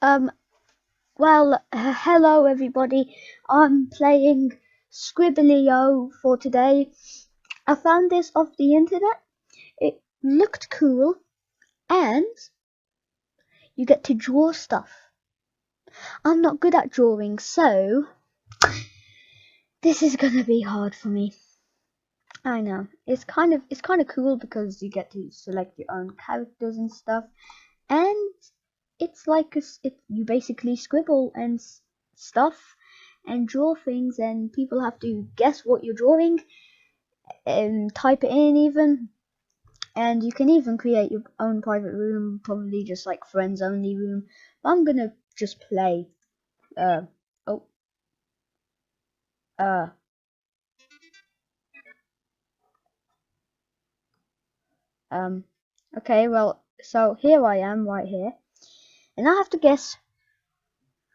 Um, hello everybody. I'm playing Scribblio for today. I found this off the internet. It looked cool, and you get to draw stuff. I'm not good at drawing, so this is gonna be hard for me. I know. It's kind of cool because you get to select your own characters and stuff, and it's like you basically scribble and stuff and draw things, and people have to guess what you're drawing and type it in even. And you can even create your own private room, probably just like friends only room. But I'm gonna just play. Uh oh. Uh. Okay. Well, so here I am right here, and I have to guess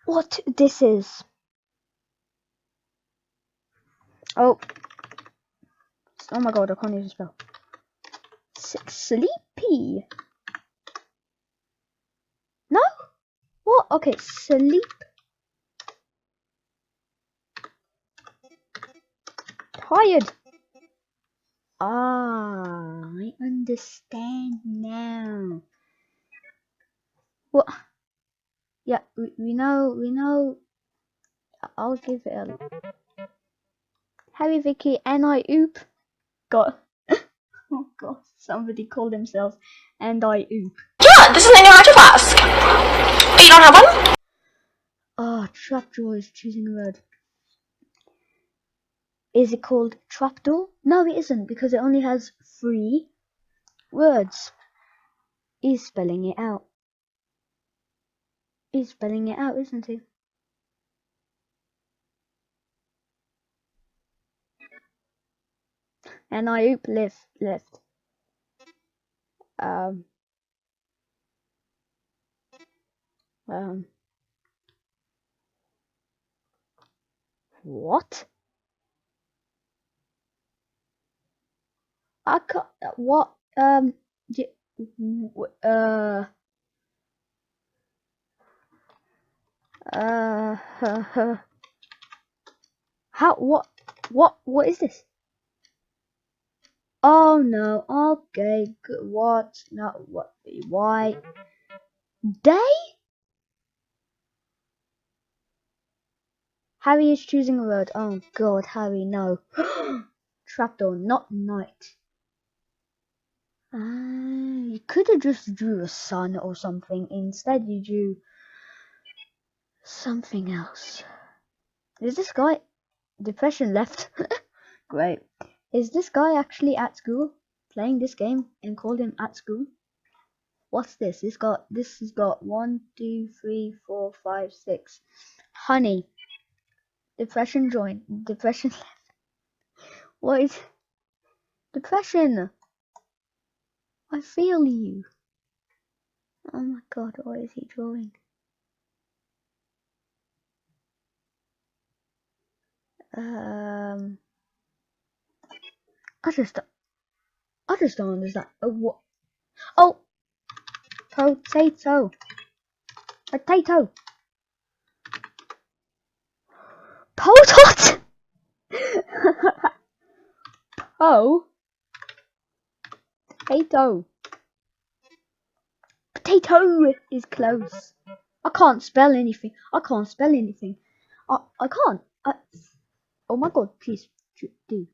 what this is. Oh. Oh my god! I can't even spell. Sleepy. No. What? Okay. Sleep. Tired. Ah, I understand now. What? Yeah, we know. I'll give it a Harry, Vicky, and I oop. God. Oh god, somebody called themselves and I oop. Yeah, this is a new magic flask. But you don't have one? Ah, trapdoor is choosing a word. Is it called trapdoor? No, it isn't, because it only has 3 words. He's spelling it out. He's spelling it out, isn't he? And I oop left. Um. What? I can't. What? Uh. How? What is this? Oh no. Okay. Good. What? No. What? Why? Day? Harry is choosing a word. Oh god, Harry, no. Trapdoor, not night. You could have just drew a sun or something. Instead, you drew something else. Is this guy? Depression left. Great. Is this guy actually at school playing this game and called him at school? What's this? This has got 1, 2, 3, 4, 5, 6. Honey. Depression joined. Depression left. What is depression? I feel you. Oh my god, what is he drawing? I just don't understand. What? Oh, potato. Potato. Potot. Oh. Potato. Potato is close. I can't spell anything. I can't. Oh my god, please do.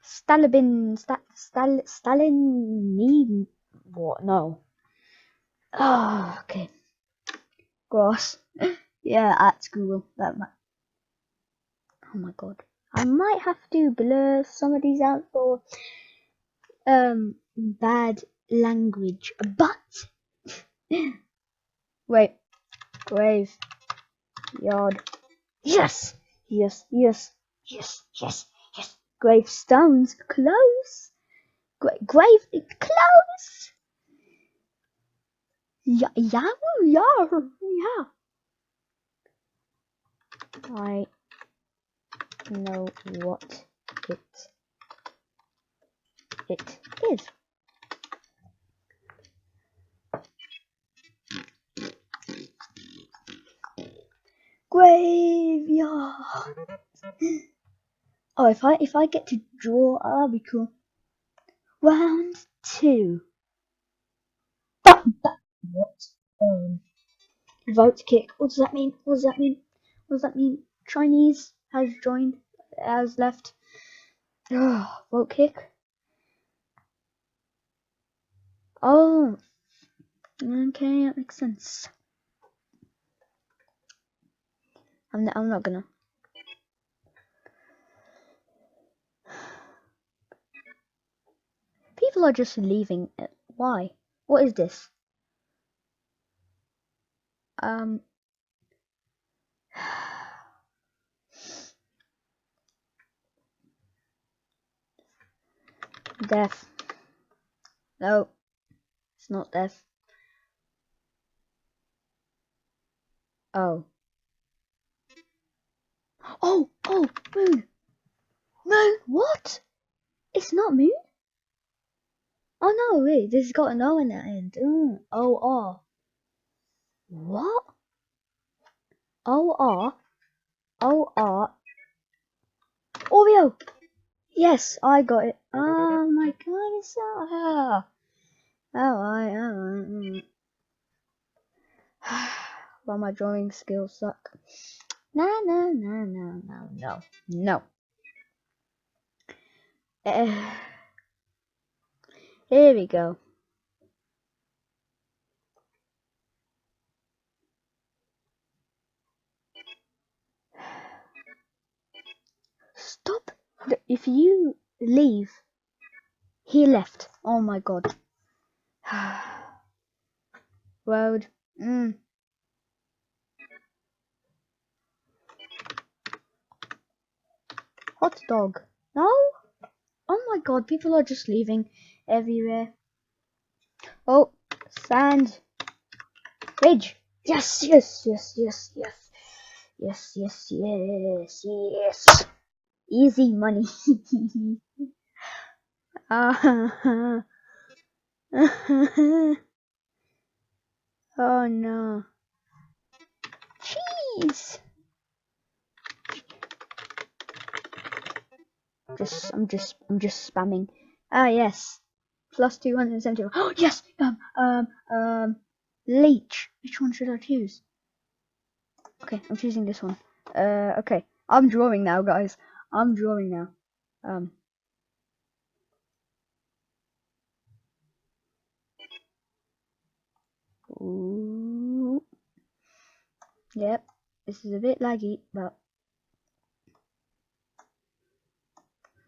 Stalin need what? No. Oh, okay. Grass. Yeah, at school. Oh my god. I might have to blur some of these out for bad language. But wait, grave yard. Yes! Yes. Gravestones close. Grave close. Yeah. I know what it is. Graveyard. Oh, if I get to draw, that'll be cool. Round 2. What? Vote kick. What does that mean? What does that mean? What does that mean? Chinese has joined, has left. Vote kick. Oh, okay, that makes sense. I'm not gonna. People are just leaving. Why? What is this? Death. No, it's not death. Oh. Oh, moon. Moon, what? It's not moon? Oh no, wait, this has got an O in the end. O-R. What? O-R. O-R. Oreo! Yes, I got it. Oh my god, it's so hard. Well, my drawing skills suck. No. Here we go. Stop. If you leave. He left. Oh my god. Road. Hot dog. No? Oh my god, people are just leaving everywhere. Oh, sand. Ridge. Yes. Easy money. Oh no. Cheese. I'm just spamming. Ah yes. Plus 271. Oh yes. Leech. Which one should I choose? Okay, I'm choosing this one. Okay. I'm drawing now, guys. I'm drawing now. Ooh. Yep. This is a bit laggy, but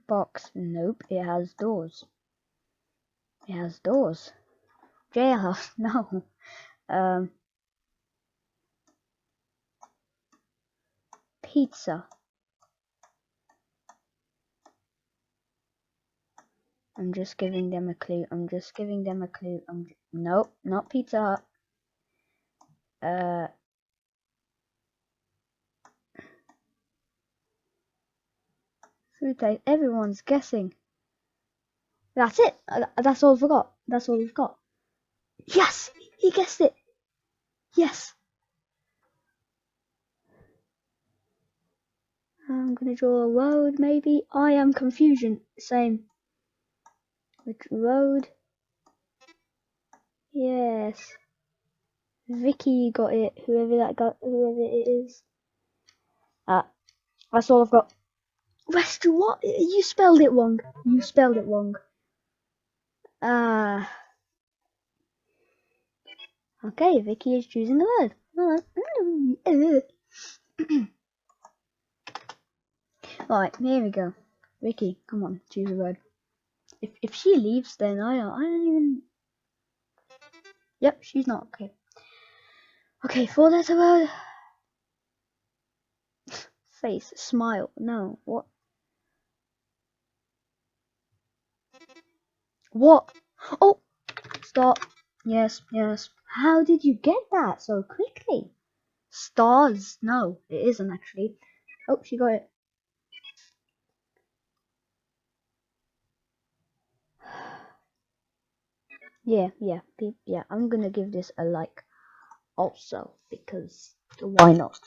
box. Nope. It has doors. It has doors. Jailhouse. No. Pizza. I'm just giving them a clue. Nope, not Pizza Hut. Food place. Everyone's guessing. That's it. That's all I've got. That's all we've got. Yes! He guessed it. Yes. I'm gonna draw a road, maybe. I am confusion. Same. Which road? Yes. Vicky got it. Whoever it is. That's all I've got. Restaurant? What? You spelled it wrong. Okay, Vicky is choosing the word. Alright, here we go. Vicky, come on, choose a word. If she leaves, then I don't even. Yep, she's not okay. Okay, 4-letter word. Face, smile. No, what? What? Oh, stop. Yes. How did you get that so quickly? Stars. No, it isn't actually. Oh, she got it. Yeah. I'm gonna give this a like also because why not?